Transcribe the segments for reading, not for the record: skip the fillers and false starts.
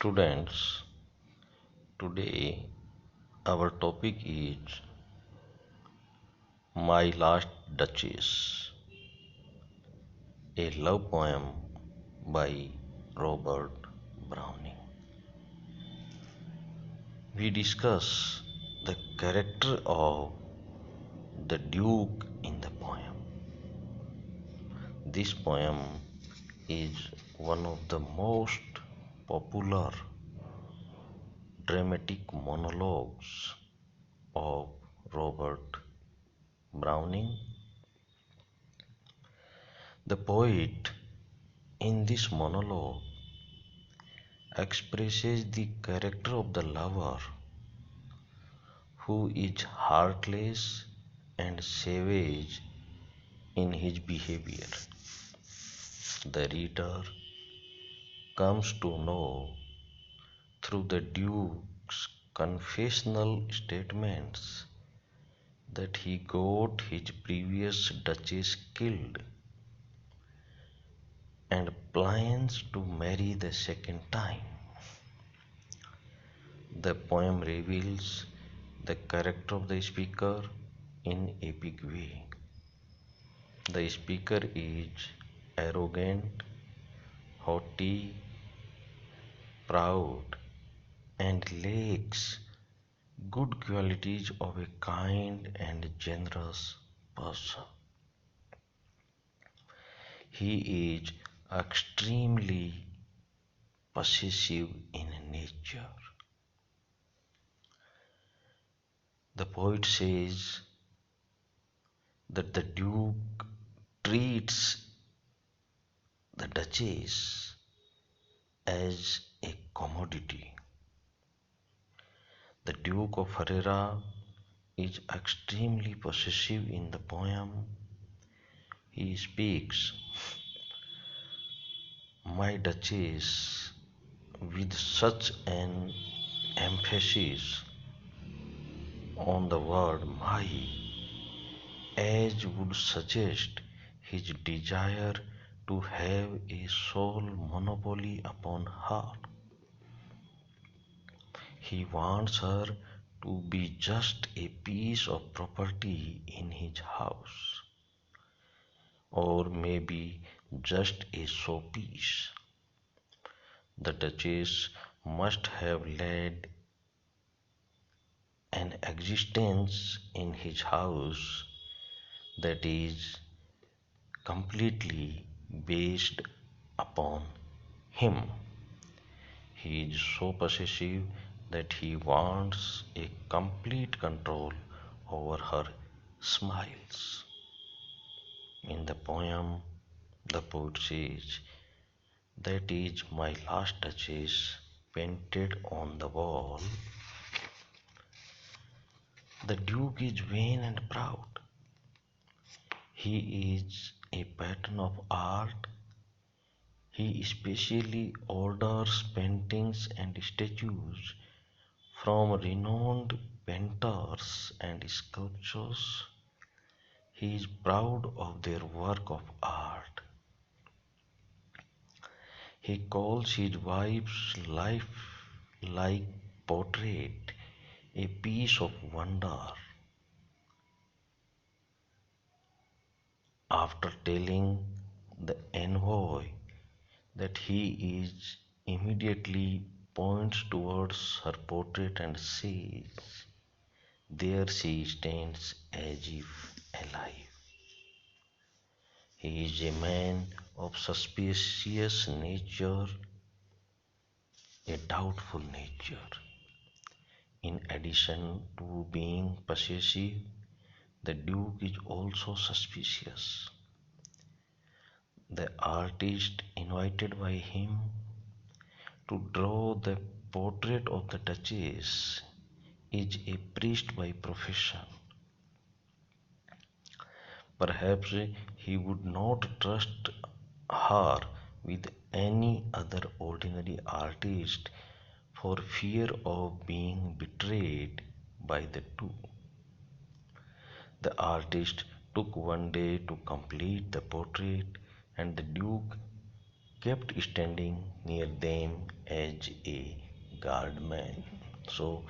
Students, today our topic is My Last Duchess, a love poem by Robert Browning. We discuss the character of the Duke in the poem. This poem is one of the most popular dramatic monologues of Robert Browning. The poet in this monologue expresses the character of the lover who is heartless and savage in his behavior. The reader comes to know through the Duke's confessional statements that he got his previous Duchess killed and plans to marry the second time. The poem reveals the character of the speaker in epic way. The speaker is arrogant, haughty, proud, and lacks good qualities of a kind and generous person. He is extremely possessive in nature. The poet says that the Duke treats the Duchess as a commodity. The Duke of Ferrara is extremely possessive in the poem. He speaks, "My Duchess," with such an emphasis on the word my, as would suggest his desire to have a sole monopoly upon her. He wants her to be just a piece of property in his house, or maybe just a showpiece. The Duchess must have led an existence in his house that is completely based upon him. He is so possessive that he wants a complete control over her smiles. In the poem, the poet says, "That is my last Duchess painted on the wall." The Duke is vain and proud. He is a pattern of art. He especially orders paintings and statues from renowned painters and sculptors. He is proud of their work of art. He calls his wife's life-like portrait a piece of wonder. After telling the envoy that he is immediately points towards her portrait and says, "There she stands as if alive." He is a man of suspicious nature, a doubtful nature. In addition to being possessive, the Duke is also suspicious. The artist invited by him to draw the portrait of the Duchess is a priest by profession. Perhaps he would not trust her with any other ordinary artist for fear of being betrayed by the two. The artist took one day to complete the portrait, and the Duke kept standing near them as a guardman. So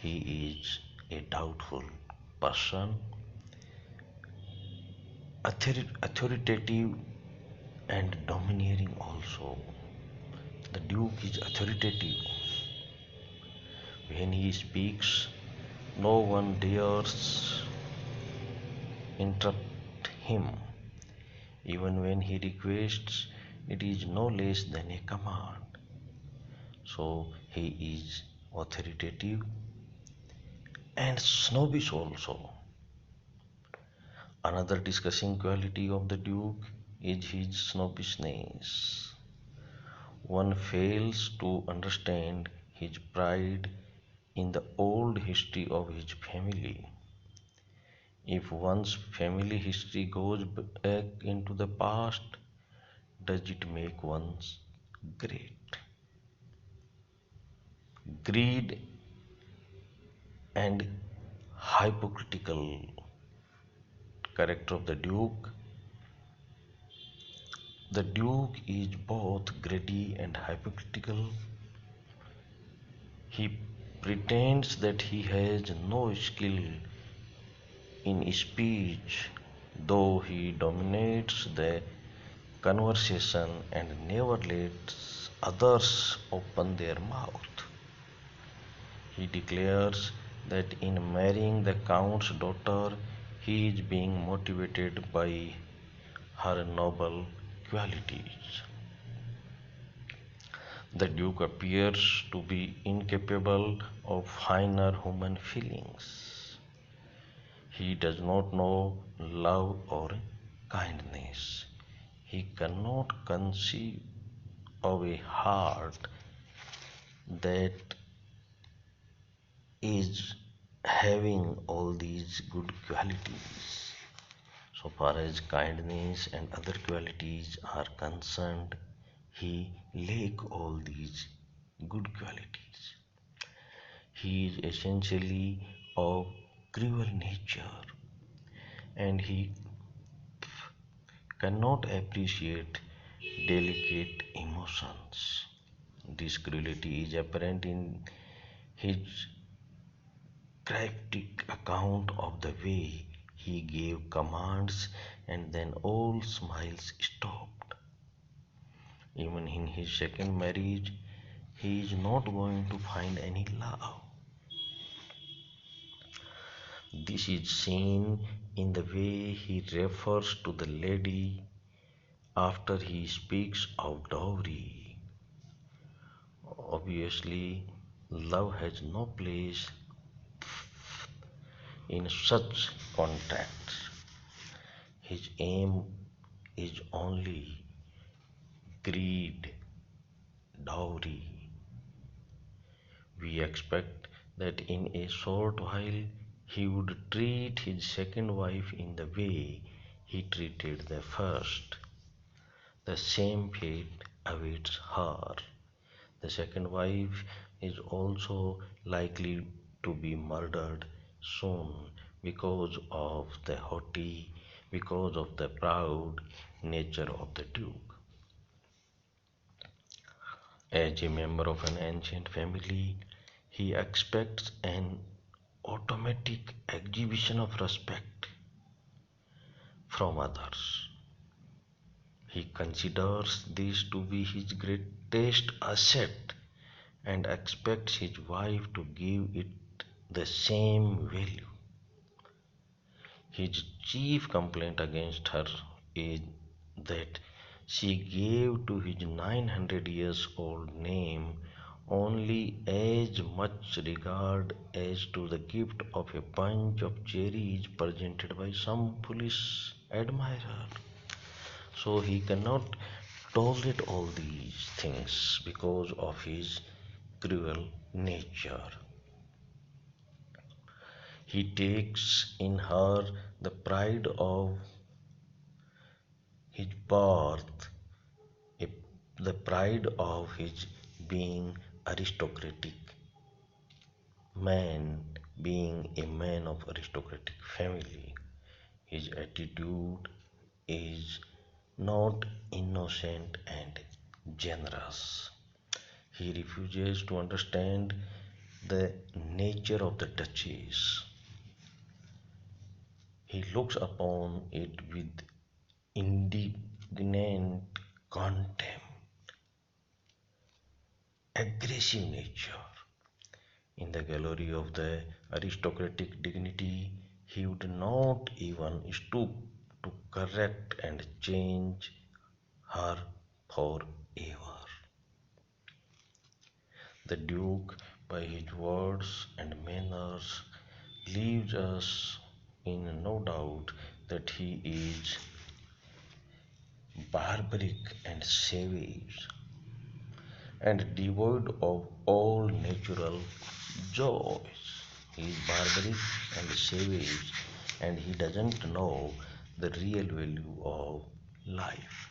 he is a doubtful person, authoritative and domineering also. The Duke is authoritative. When he speaks, no one dares interrupt him. Even when he requests, it is no less than a command. So he is authoritative and snobbish also. Another discussing quality of the Duke is his snobbishness. One fails to understand his pride in the old history of his family. If one's family history goes back into the past, does it make one great? Greed and hypocritical character of the Duke. The Duke is both greedy and hypocritical. He pretends that he has no skill in speech, though he dominates the conversation and never lets others open their mouth. He declares that in marrying the Count's daughter, he is being motivated by her noble qualities. The Duke appears to be incapable of finer human feelings. He does not know love or kindness. He cannot conceive of a heart that is having all these good qualities. So far as kindness and other qualities are concerned, he lacks all these good qualities. He is essentially of cruel nature and he cannot appreciate delicate emotions. This cruelty is apparent in his cryptic account of the way he gave commands and then all smiles stopped. Even in his second marriage, he is not going to find any love. This is seen in the way he refers to the lady after he speaks of dowry. Obviously, love has no place in such contacts. His aim is only greed, dowry. We expect that in a short while he would treat his second wife in the way he treated the first. The same fate awaits her. The second wife is also likely to be murdered soon because of the haughty, because of the proud nature of the Duke. As a member of an ancient family, he expects an automatic exhibition of respect from others. He considers this to be his greatest asset and expects his wife to give it the same value. His chief complaint against her is that she gave to his 900 years old name only as much regard as to the gift of a bunch of cherries presented by some foolish admirer. So he cannot tolerate all these things because of his cruel nature. He takes in her the pride of his birth, the pride of his being aristocratic man, being a man of aristocratic family. His attitude is not innocent and generous. He refuses to understand the nature of the Duchess. He looks upon it with indignant contempt, aggressive nature. In the gallery of the aristocratic dignity, he would not even stoop to correct and change her forever. The Duke, by his words and manners, leaves us in no doubt that he is barbaric and savage and devoid of all natural joys. He is barbaric and savage, and he doesn't know the real value of life.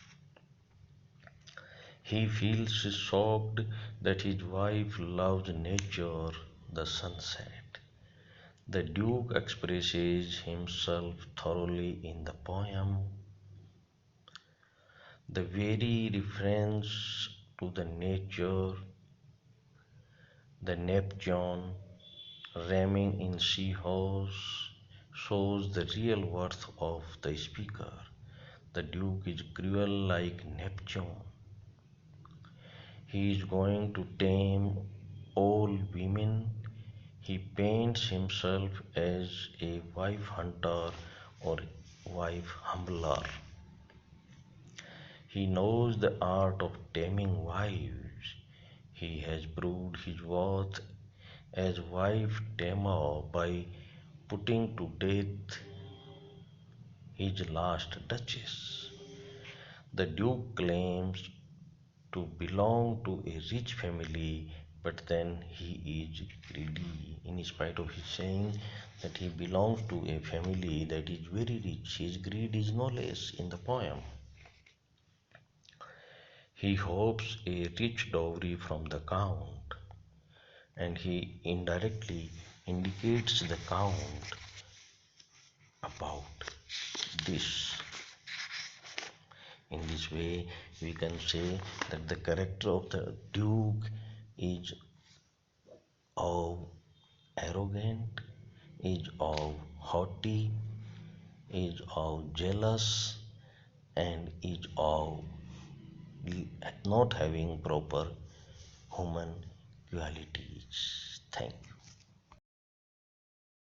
He feels shocked that his wife loves nature, the sunset. The Duke expresses himself thoroughly in the poem. The very reference to the nature, the Neptune ramming in seahorse, shows the real worth of the speaker. The Duke is cruel like Neptune. He is going to tame all women. He paints himself as a wife hunter or wife humbler. He knows the art of taming wives. He has proved his worth as wife tamer by putting to death his last duchess. The Duke claims to belong to a rich family, but then he is greedy. In spite of his saying that he belongs to a family that is very rich, his greed is no less in the poem. He hopes a rich dowry from the Count, and he indirectly indicates the Count about this. In this way, we can say that the character of the Duke is of arrogant, is of haughty, is of jealous, and is of not having proper human qualities. Thank you.